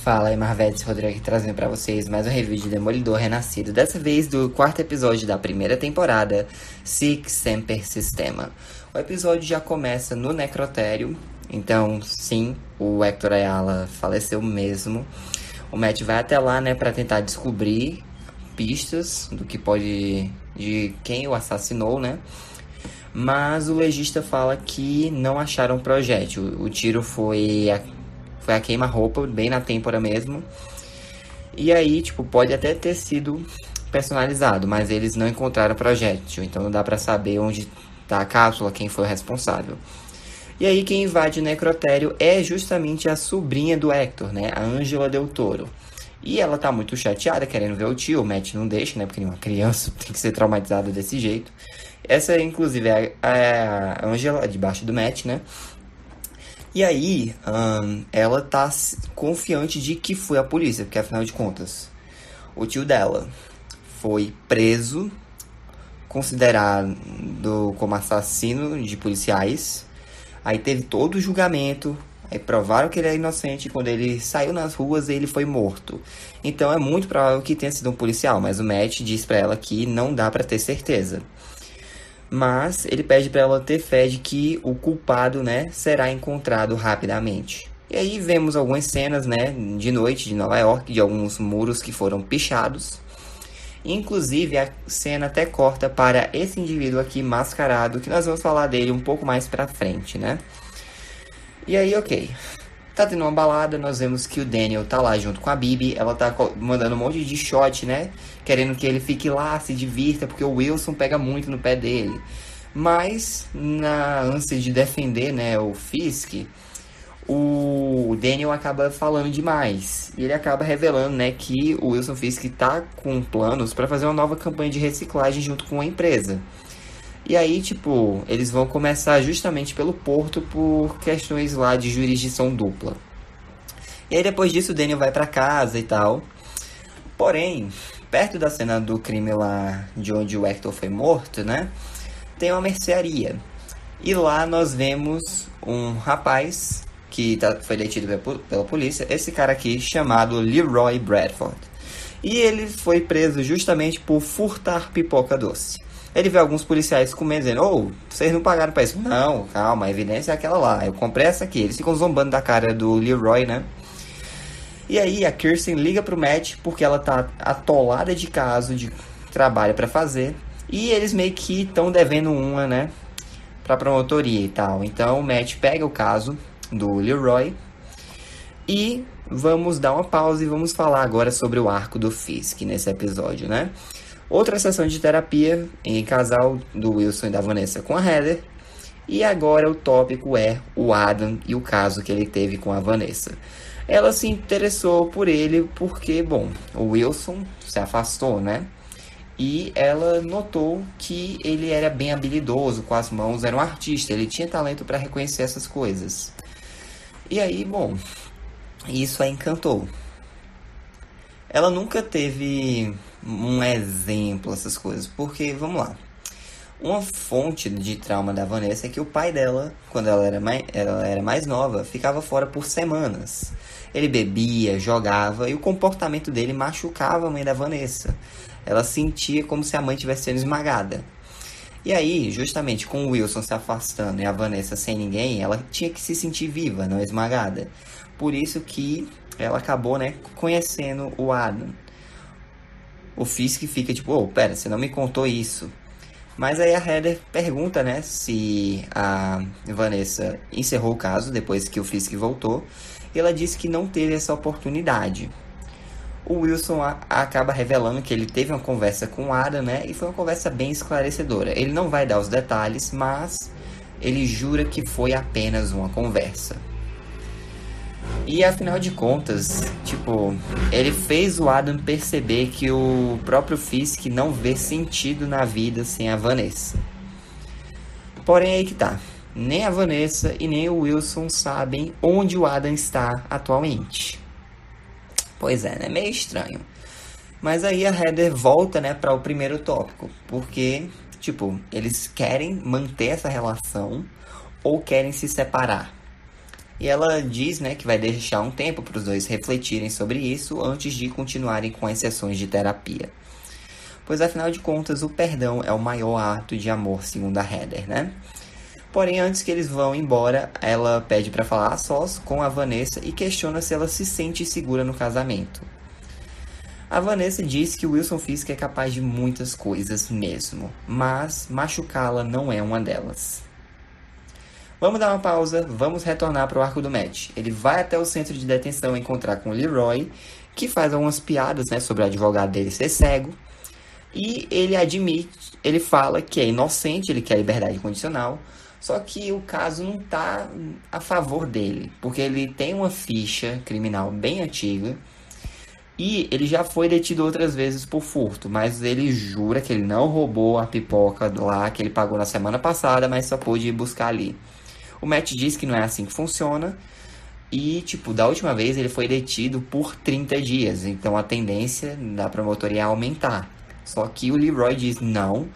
Fala aí, Marvetes Rodrigo aqui trazendo pra vocês mais um review de Demolidor Renascido. Dessa vez do quarto episódio da primeira temporada, Sic Semper Systema. O episódio já começa no necrotério, então sim, o Hector Ayala faleceu mesmo. O Matt vai até lá, né, pra tentar descobrir pistas do que pode... de quem o assassinou, né? Mas o legista fala que não acharam projétil. O tiro foi a queima-roupa, bem na têmpora mesmo. E aí, tipo, pode até ter sido personalizado, mas eles não encontraram projétil. Então não dá pra saber onde tá a cápsula, quem foi o responsável. E aí quem invade o necrotério é justamente a sobrinha do Hector, né? A Ângela Del Toro. E ela tá muito chateada, querendo ver o tio. O Matt não deixa, né? Porque nenhuma criança tem que ser traumatizada desse jeito. Essa, inclusive, é a Ângela, debaixo do Matt, né? E aí, ela tá confiante de que foi a polícia, porque afinal de contas, o tio dela foi preso, considerado como assassino de policiais. Aí teve todo o julgamento, aí provaram que ele é inocente. Quando ele saiu nas ruas, ele foi morto. Então é muito provável que tenha sido um policial, mas o Matt diz pra ela que não dá pra ter certeza. Mas ele pede para ela ter fé de que o culpado, né, será encontrado rapidamente. E aí vemos algumas cenas, né, de noite de Nova York, de alguns muros que foram pichados. Inclusive a cena até corta para esse indivíduo aqui mascarado, que nós vamos falar dele um pouco mais pra frente, né? E aí, ok. Tá tendo uma balada, nós vemos que o Daniel tá lá junto com a Bibi. Ela tá mandando um monte de shot, né? Querendo que ele fique lá, se divirta, porque o Wilson pega muito no pé dele. Mas, na ânsia de defender, né, o Fisk, o Daniel acaba falando demais. E ele acaba revelando, né, que o Wilson Fisk tá com planos para fazer uma nova campanha de reciclagem junto com a empresa. E aí, tipo, eles vão começar justamente pelo porto por questões lá de jurisdição dupla. E aí, depois disso, o Daniel vai pra casa e tal. Porém, perto da cena do crime lá de onde o Hector foi morto, né? Tem uma mercearia. E lá nós vemos um rapaz que foi detido pela polícia. Esse cara aqui, chamado Leroy Bradford. E ele foi preso justamente por furtar pipoca doce. Ele vê alguns policiais comendo, dizendo: vocês não pagaram pra isso. Não, calma, a evidência é aquela lá. Eu comprei essa aqui. Eles ficam zombando da cara do Leroy, né? E aí a Kirsten liga pro Matt porque ela tá atolada de caso, de trabalho pra fazer. E eles meio que estão devendo uma, né? Pra promotoria e tal. Então o Matt pega o caso do Leroy. E vamos dar uma pausa e vamos falar agora sobre o arco do Fisk nesse episódio, né? Outra sessão de terapia em casal do Wilson e da Vanessa com a Heather. E agora o tópico é o Adam e o caso que ele teve com a Vanessa. Ela se interessou por ele porque, bom, o Wilson se afastou, né? E ela notou que ele era bem habilidoso com as mãos, era um artista, ele tinha talento para reconhecer essas coisas. E aí, bom, isso a encantou. Ela nunca teve um exemplo, essas coisas, porque, vamos lá, uma fonte de trauma da Vanessa é que o pai dela, quando ela era mais nova, ficava fora por semanas. Ele bebia, jogava, e o comportamento dele machucava a mãe da Vanessa. Ela sentia como se a mãe estivesse sendo esmagada. E aí, justamente com o Wilson se afastando e a Vanessa sem ninguém, ela tinha que se sentir viva, não esmagada. Por isso que ela acabou, né, conhecendo o Adam. O Fisk fica tipo: pera, você não me contou isso. Mas aí a Heather pergunta, né, se a Vanessa encerrou o caso depois que o Fisk voltou. E ela disse que não teve essa oportunidade. O Wilson acaba revelando que ele teve uma conversa com o Adam, né, e foi uma conversa bem esclarecedora. Ele não vai dar os detalhes, mas ele jura que foi apenas uma conversa. E afinal de contas, tipo, ele fez o Adam perceber que o próprio Fisk não vê sentido na vida sem a Vanessa. Porém, aí que tá. Nem a Vanessa e nem o Wilson sabem onde o Adam está atualmente. Pois é, né? Meio estranho. Mas aí a Heather volta, né, para o primeiro tópico. Porque, tipo, eles querem manter essa relação ou querem se separar. E ela diz, né, que vai deixar um tempo para os dois refletirem sobre isso antes de continuarem com as sessões de terapia. Pois afinal de contas, o perdão é o maior ato de amor, segundo a Heather, né? Porém, antes que eles vão embora, ela pede para falar a sós com a Vanessa e questiona se ela se sente segura no casamento. A Vanessa diz que o Wilson Fisk é capaz de muitas coisas mesmo, mas machucá-la não é uma delas. Vamos dar uma pausa, vamos retornar para o arco do Matt. Ele vai até o centro de detenção encontrar com o Leroy, que faz algumas piadas, né, sobre o advogado dele ser cego. E ele fala que é inocente, ele quer liberdade condicional, só que o caso não está a favor dele, porque ele tem uma ficha criminal bem antiga e ele já foi detido outras vezes por furto, mas ele jura que ele não roubou a pipoca lá que ele pagou na semana passada, mas só pôde ir buscar ali. O Matt diz que não é assim que funciona e, tipo, da última vez ele foi detido por 30 dias, então a tendência da promotoria é aumentar. Só que o Leroy diz, não,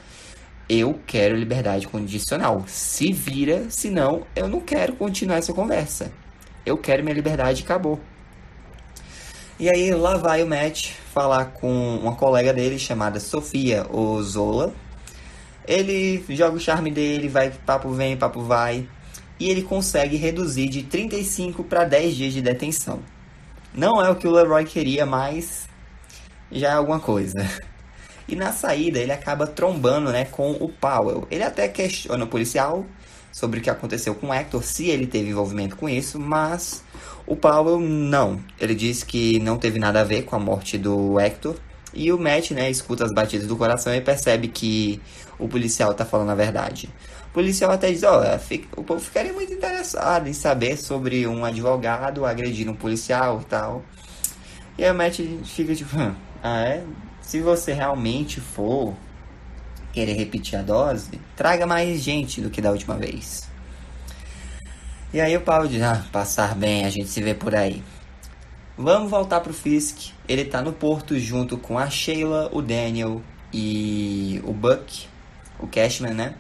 eu quero liberdade condicional. Se vira, senão eu não quero continuar essa conversa. Eu quero minha liberdade e acabou. E aí lá vai o Matt falar com uma colega dele chamada Sofia Ozola. Ele joga o charme dele, vai papo vem, papo vai. E ele consegue reduzir de 35 para 10 dias de detenção. Não é o que o Leroy queria, mas já é alguma coisa. E na saída ele acaba trombando, né, com o Powell. Ele até questiona o policial sobre o que aconteceu com o Hector, se ele teve envolvimento com isso, mas o Powell não. Ele diz que não teve nada a ver com a morte do Hector. E o Matt, né, escuta as batidas do coração e percebe que o policial tá falando a verdade. O policial até diz, o povo ficaria muito interessado em saber sobre um advogado agredir um policial e tal. E aí o Matt fica tipo, se você realmente for querer repetir a dose, traga mais gente do que da última vez. E aí o Paulo diz, passar bem, a gente se vê por aí. Vamos voltar pro Fisk. Ele tá no porto junto com a Sheila, o Daniel e o Buck, o Cashman, né?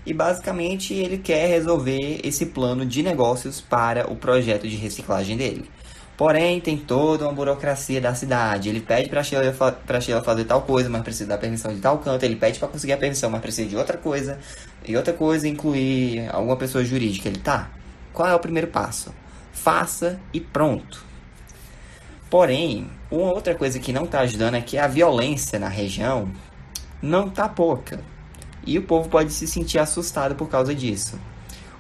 E basicamente ele quer resolver esse plano de negócios para o projeto de reciclagem dele. Porém, tem toda uma burocracia da cidade. Ele pede pra Sheila fazer tal coisa, mas precisa da permissão de tal canto. Ele pede pra conseguir a permissão, mas precisa de outra coisa. E outra coisa incluir alguma pessoa jurídica. Ele, qual é o primeiro passo? Faça e pronto. Porém, uma outra coisa que não tá ajudando é que a violência na região não tá pouca. E o povo pode se sentir assustado por causa disso.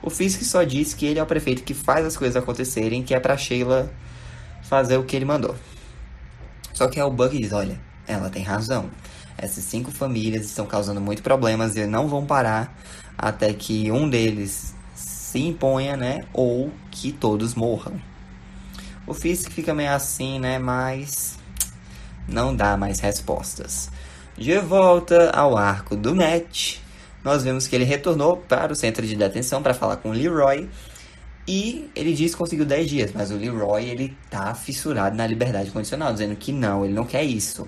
O Fisk só diz que ele é o prefeito que faz as coisas acontecerem, que é pra Sheila fazer o que ele mandou. Só que aí o Buck diz, olha, ela tem razão. Essas 5 famílias estão causando muitos problemas e não vão parar até que um deles se imponha, né? Ou que todos morram. O Fisk fica meio assim, né? Mas não dá mais respostas. De volta ao arco do Matt, nós vemos que ele retornou para o centro de detenção para falar com o Leroy. E ele diz que conseguiu 10 dias, mas o Leroy, ele tá fissurado na liberdade condicional, dizendo que não, ele não quer isso.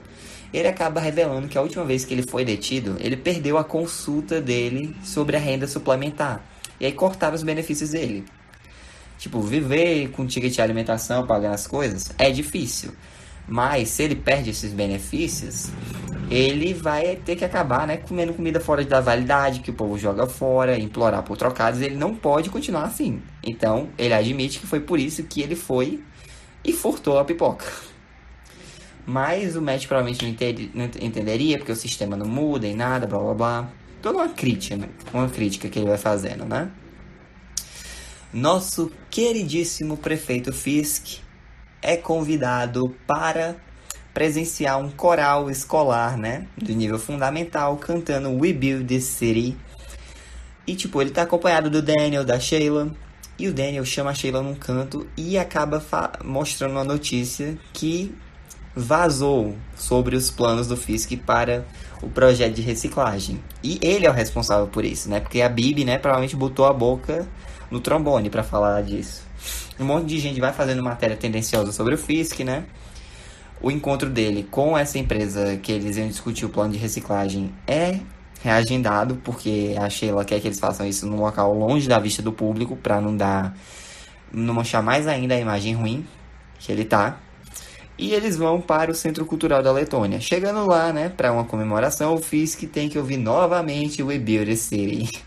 Ele acaba revelando que a última vez que ele foi detido, ele perdeu a consulta dele sobre a renda suplementar. E aí cortaram os benefícios dele. Tipo, viver com ticket de alimentação, pagando as coisas, é difícil. Mas se ele perde esses benefícios, ele vai ter que acabar, né, comendo comida fora da validade, que o povo joga fora, implorar por trocados. Ele não pode continuar assim. Então, ele admite que foi por isso que ele foi e furtou a pipoca. Mas o Matt provavelmente não entenderia, porque o sistema não muda e nada, blá blá blá. Toda uma crítica que ele vai fazendo, né? Nosso queridíssimo prefeito Fisk é convidado para presenciar um coral escolar, né, do nível fundamental, cantando We Build This City. E, tipo, ele tá acompanhado do Daniel, da Sheila, e o Daniel chama a Sheila num canto e acaba mostrando uma notícia que vazou sobre os planos do Fisk para o projeto de reciclagem. E ele é o responsável por isso, né, porque a Bibi, né, provavelmente botou a boca no trombone para falar disso. Um monte de gente vai fazendo matéria tendenciosa sobre o Fisk, né? O encontro dele com essa empresa que eles iam discutir o plano de reciclagem é reagendado, porque a Sheila quer que eles façam isso num local longe da vista do público, para não dar não manchar mais ainda a imagem ruim que ele tá. E eles vão para o Centro Cultural da Letônia. Chegando lá, né, para uma comemoração, o Fisk tem que ouvir novamente o We Build a City.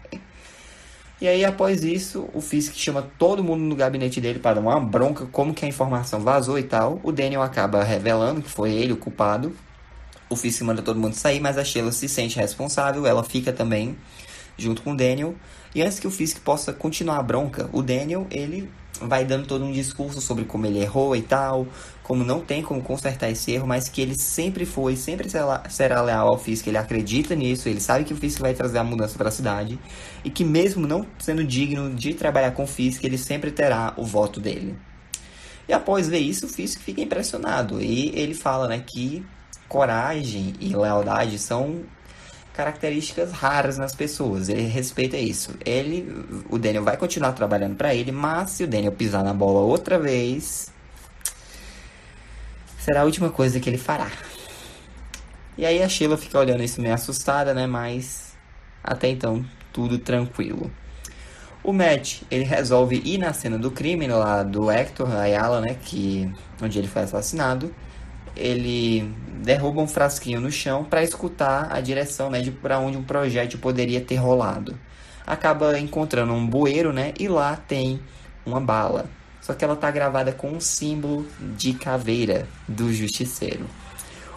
E aí, após isso, o Fisk chama todo mundo no gabinete dele para dar uma bronca, como que a informação vazou e tal. O Daniel acaba revelando que foi ele o culpado. O Fisk manda todo mundo sair, mas a Sheila se sente responsável, ela fica também junto com o Daniel. E antes que o Fisk possa continuar a bronca, o Daniel, ele vai dando todo um discurso sobre como ele errou e tal, como não tem como consertar esse erro, mas que ele sempre foi, sempre será leal ao Fisk, ele acredita nisso, ele sabe que o Fisk vai trazer a mudança para a cidade, e que mesmo não sendo digno de trabalhar com o Fisk, ele sempre terá o voto dele. E após ver isso, o Fisk fica impressionado, e ele fala, né, que coragem e lealdade são características raras nas pessoas. Ele respeita isso. O Daniel vai continuar trabalhando para ele, mas se o Daniel pisar na bola outra vez, será a última coisa que ele fará. E aí a Sheila fica olhando isso meio assustada, né? Mas até então tudo tranquilo. O Matt, ele resolve ir na cena do crime lá do Hector Ayala, né? Onde ele foi assassinado. Ele derruba um frasquinho no chão para escutar a direção, né, de para onde um projétil poderia ter rolado. Acaba encontrando um bueiro, né, e lá tem uma bala. Só que ela tá gravada com um símbolo de caveira do justiceiro.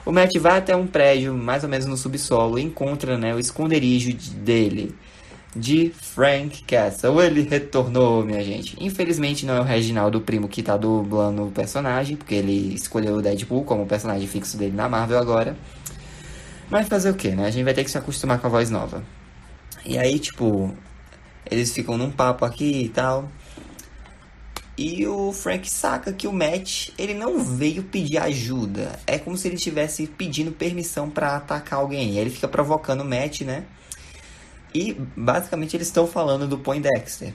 O Matt vai até um prédio, mais ou menos no subsolo, e encontra, né, o esconderijo dele, de Frank Castle. Ele retornou, minha gente. Infelizmente não é o Reginaldo, o primo que tá dublando o personagem, porque ele escolheu o Deadpool como personagem fixo dele na Marvel agora. Mas fazer o que, né? A gente vai ter que se acostumar com a voz nova. E aí, tipo, eles ficam num papo aqui e tal. E o Frank saca que o Matt, ele não veio pedir ajuda. É como se ele estivesse pedindo permissão pra atacar alguém. E ele fica provocando o Matt, né? E, basicamente, eles estão falando do Poindexter.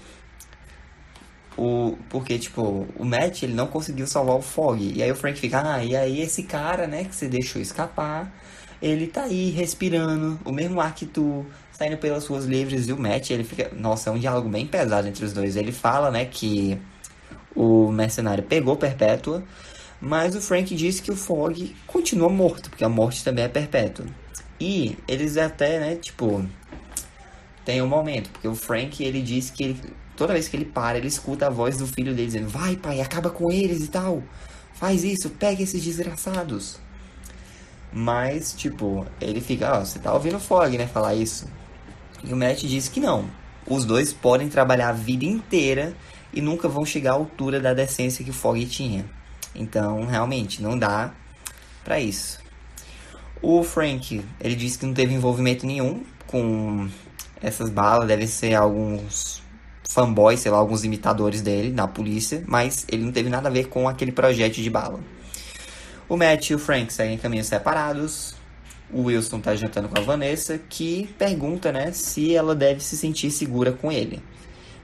Porque, tipo, o Matt, ele não conseguiu salvar o Fogg. E aí o Frank fica, e aí esse cara, né, que você deixou escapar, ele tá aí, respirando, o mesmo ar que tu, saindo pelas ruas livres. E o Matt, ele fica... Nossa, é um diálogo bem pesado entre os dois. Ele fala, né, que o mercenário pegou Perpétua, mas o Frank disse que o Fogg continua morto, porque a morte também é perpétua. E eles até, né, tipo... Tem um momento, porque o Frank, ele diz que toda vez que ele para, ele escuta a voz do filho dele dizendo: vai, pai, acaba com eles e tal. Faz isso, pega esses desgraçados. Mas, tipo, ele fica, você tá ouvindo o Fogg, né, falar isso. E o Matt diz que não. Os dois podem trabalhar a vida inteira e nunca vão chegar à altura da decência que o Fogg tinha. Então, realmente, não dá pra isso. O Frank, ele diz que não teve envolvimento nenhum com... Essas balas devem ser alguns fanboys, sei lá, alguns imitadores dele na polícia, mas ele não teve nada a ver com aquele projétil de bala. O Matt e o Frank seguem caminhos separados. O Wilson tá jantando com a Vanessa, que pergunta, né, se ela deve se sentir segura com ele.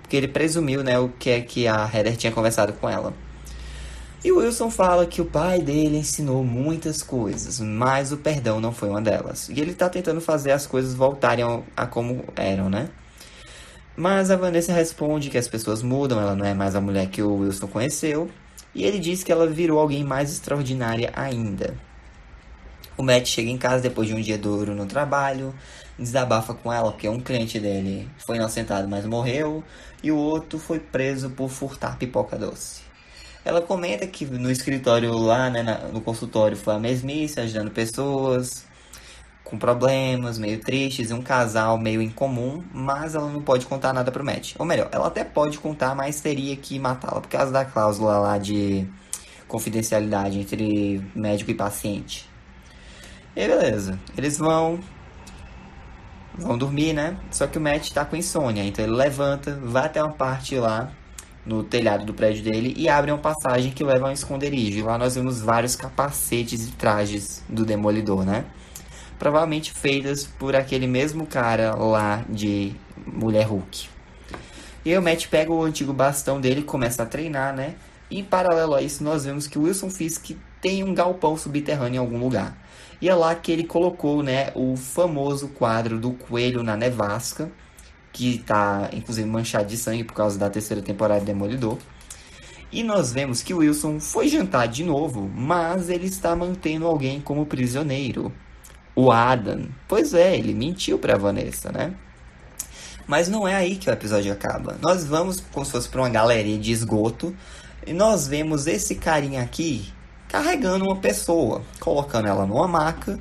Porque ele presumiu, né, o que é que a Heather tinha conversado com ela. E o Wilson fala que o pai dele ensinou muitas coisas, mas o perdão não foi uma delas. E ele tá tentando fazer as coisas voltarem a como eram, né? Mas a Vanessa responde que as pessoas mudam, ela não é mais a mulher que o Wilson conheceu. E ele diz que ela virou alguém mais extraordinária ainda. O Matt chega em casa depois de um dia duro no trabalho, desabafa com ela porque um cliente dele foi inocentado, mas morreu. E o outro foi preso por furtar pipoca doce. Ela comenta que no escritório lá, né, no consultório, foi a mesmice, ajudando pessoas com problemas, meio tristes, e um casal meio incomum, mas ela não pode contar nada pro Matt. Ou melhor, ela até pode contar, mas teria que matá-la, por causa da cláusula lá de confidencialidade entre médico e paciente. E aí, beleza, eles vão dormir, né? Só que o Matt tá com insônia, então ele levanta, vai até uma parte lá no telhado do prédio dele e abre uma passagem que leva a um esconderijo. E lá nós vemos vários capacetes e trajes do Demolidor, né? Provavelmente feitas por aquele mesmo cara lá de Mulher Hulk. E aí o Matt pega o antigo bastão dele e começa a treinar, né? E em paralelo a isso nós vemos que o Wilson Fisk tem um galpão subterrâneo em algum lugar. E é lá que ele colocou, né, o famoso quadro do Coelho na Nevasca, que tá, inclusive, manchado de sangue por causa da terceira temporada de Demolidor. E nós vemos que Wilson foi jantar de novo, mas ele está mantendo alguém como prisioneiro. O Adam. Pois é, ele mentiu pra Vanessa, né? Mas não é aí que o episódio acaba. Nós vamos como se fosse pra uma galeria de esgoto e nós vemos esse carinha aqui carregando uma pessoa, colocando ela numa maca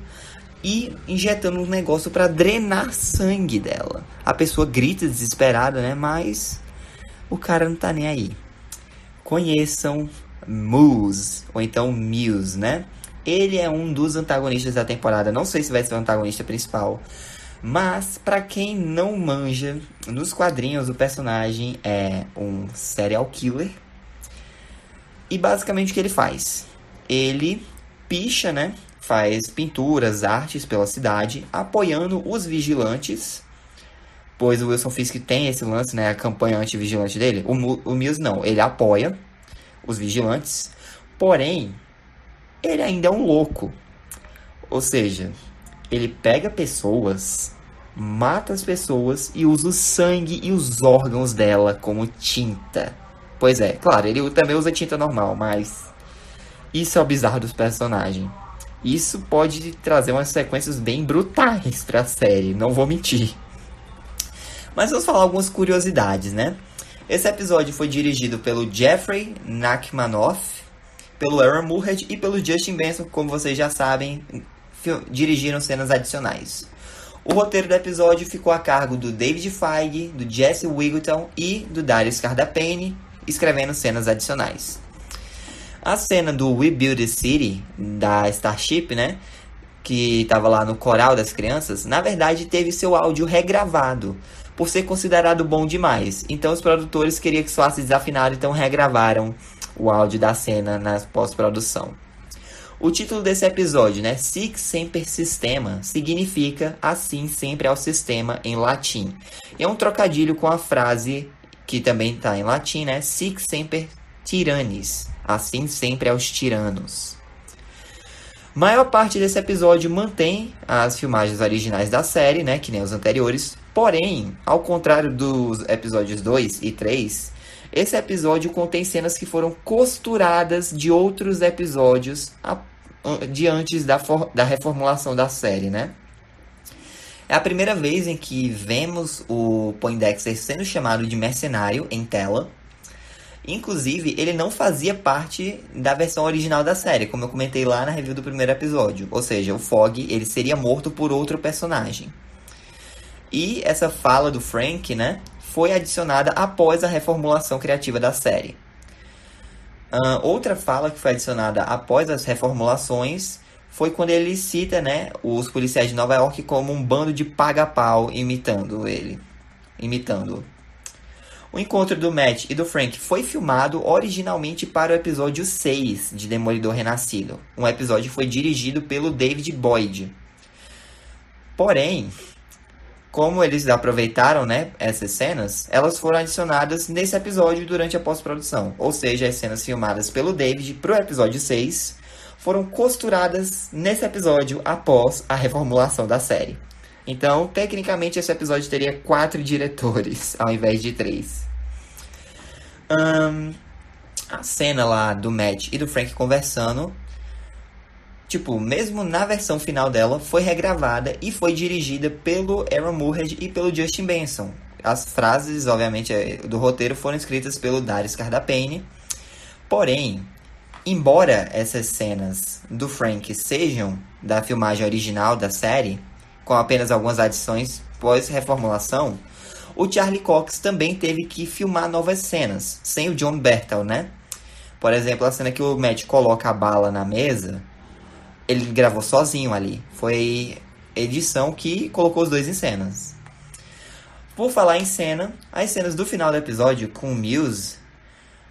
e injetando um negócio pra drenar sangue dela. A pessoa grita desesperada, né? Mas o cara não tá nem aí. Conheçam Moose, ou então Muse, né? Ele é um dos antagonistas da temporada. Não sei se vai ser o antagonista principal, mas pra quem não manja, nos quadrinhos o personagem é um serial killer. E basicamente o que ele faz? Ele picha, né? Faz pinturas, artes pela cidade, apoiando os vigilantes. Pois o Wilson Fisk tem esse lance, né? A campanha anti-vigilante dele. O Mills não, ele apoia os vigilantes. Porém, ele ainda é um louco. Ou seja, ele pega pessoas, mata as pessoas e usa o sangue e os órgãos dela como tinta. Pois é, claro, ele também usa tinta normal, mas isso é o bizarro dos personagens. Isso pode trazer umas sequências bem brutais pra série, não vou mentir. Mas vamos falar algumas curiosidades, né? Esse episódio foi dirigido pelo Jeffrey Nachmanoff, pelo Aaron Moorhead e pelo Justin Benson, como vocês já sabem, dirigiram cenas adicionais. O roteiro do episódio ficou a cargo do David Feige, do Jesse Wiggleton e do Darius Cardapane, escrevendo cenas adicionais. A cena do We Build a City, da Starship, né? Que estava lá no coral das crianças, na verdade teve seu áudio regravado, por ser considerado bom demais. Então os produtores queriam que soasse desafinado, então regravaram o áudio da cena na pós-produção. O título desse episódio, né, Sic Semper Systema, significa assim sempre ao sistema em latim. E é um trocadilho com a frase que também está em latim, né, Sic Semper Tyrannis, assim sempre aos tiranos. Maior parte desse episódio mantém as filmagens originais da série, né, que nem os anteriores. Porém, ao contrário dos episódios 2 e 3, esse episódio contém cenas que foram costuradas de outros episódios de antes da reformulação da série, né? É a primeira vez em que vemos o Poindexter sendo chamado de mercenário em tela. Inclusive, ele não fazia parte da versão original da série, como eu comentei lá na review do primeiro episódio. Ou seja, o Fogg, ele seria morto por outro personagem. E essa fala do Frank, né, foi adicionada após a reformulação criativa da série. Outra fala que foi adicionada após as reformulações foi quando ele cita, né, os policiais de Nova York como um bando de paga-pau imitando-o. O encontro do Matt e do Frank foi filmado originalmente para o episódio 6 de Demolidor Renascido. Um episódio que foi dirigido pelo David Boyd. Porém, como eles aproveitaram, né, essas cenas, elas foram adicionadas nesse episódio durante a pós-produção. Ou seja, as cenas filmadas pelo David para o episódio 6 foram costuradas nesse episódio após a reformulação da série. Então, tecnicamente, esse episódio teria 4 diretores, ao invés de 3. A cena lá do Matt e do Frank conversando, tipo, mesmo na versão final dela, foi regravada e foi dirigida pelo Aaron Moorhead e pelo Justin Benson. As frases, obviamente, do roteiro foram escritas pelo Darius Cardapane. Porém, embora essas cenas do Frank sejam da filmagem original da série, com apenas algumas adições pós-reformulação, o Charlie Cox também teve que filmar novas cenas, sem o John Bertal, né? Por exemplo, a cena que o Matt coloca a bala na mesa, ele gravou sozinho ali. Foi edição que colocou os dois em cenas. Por falar em cena, as cenas do final do episódio com o Muse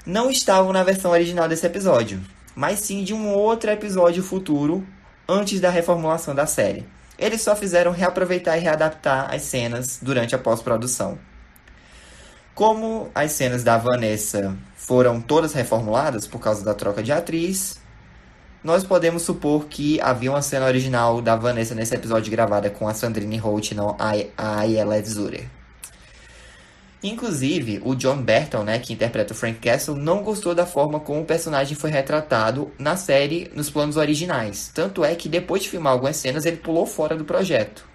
não estavam na versão original desse episódio, mas sim de um outro episódio futuro antes da reformulação da série. Eles só fizeram reaproveitar e readaptar as cenas durante a pós-produção. Como as cenas da Vanessa foram todas reformuladas por causa da troca de atriz, nós podemos supor que havia uma cena original da Vanessa nesse episódio gravada com a Sandrine Holt, não a Ayelet Zurer. Inclusive, o John Bertal, né, que interpreta o Frank Castle, não gostou da forma como o personagem foi retratado na série, nos planos originais. Tanto é que depois de filmar algumas cenas, ele pulou fora do projeto.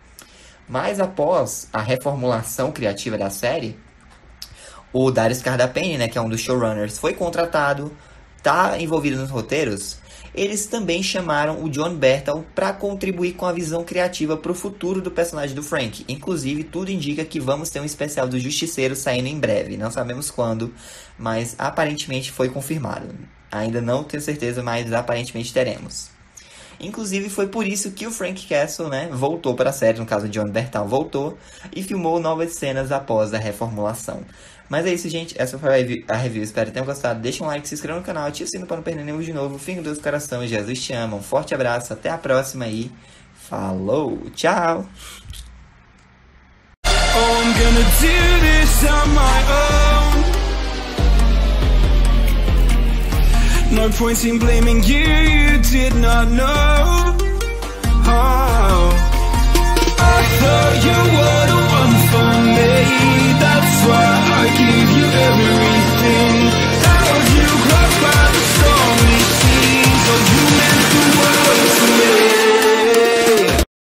Mas após a reformulação criativa da série, o Darius Kardapane, né, que é um dos showrunners, foi contratado, tá envolvido nos roteiros. Eles também chamaram o John Bertal para contribuir com a visão criativa para o futuro do personagem do Frank. Inclusive, tudo indica que vamos ter um especial do Justiceiro saindo em breve. Não sabemos quando, mas aparentemente foi confirmado. Ainda não tenho certeza, mas aparentemente teremos. Inclusive, foi por isso que o Frank Castle, né, voltou para a série, no caso, o John Bertal voltou, e filmou novas cenas após a reformulação. Mas é isso, gente. Essa foi a review. Espero que tenham gostado. Deixa um like, se inscreva no canal, ative o sino para não perder nenhum de novo. Fiquem com Deus no coração e Jesus te ama. Um forte abraço. Até a próxima e falou. Tchau. Oh, I'm gonna do this on my own. No point in blaming you, you did not know.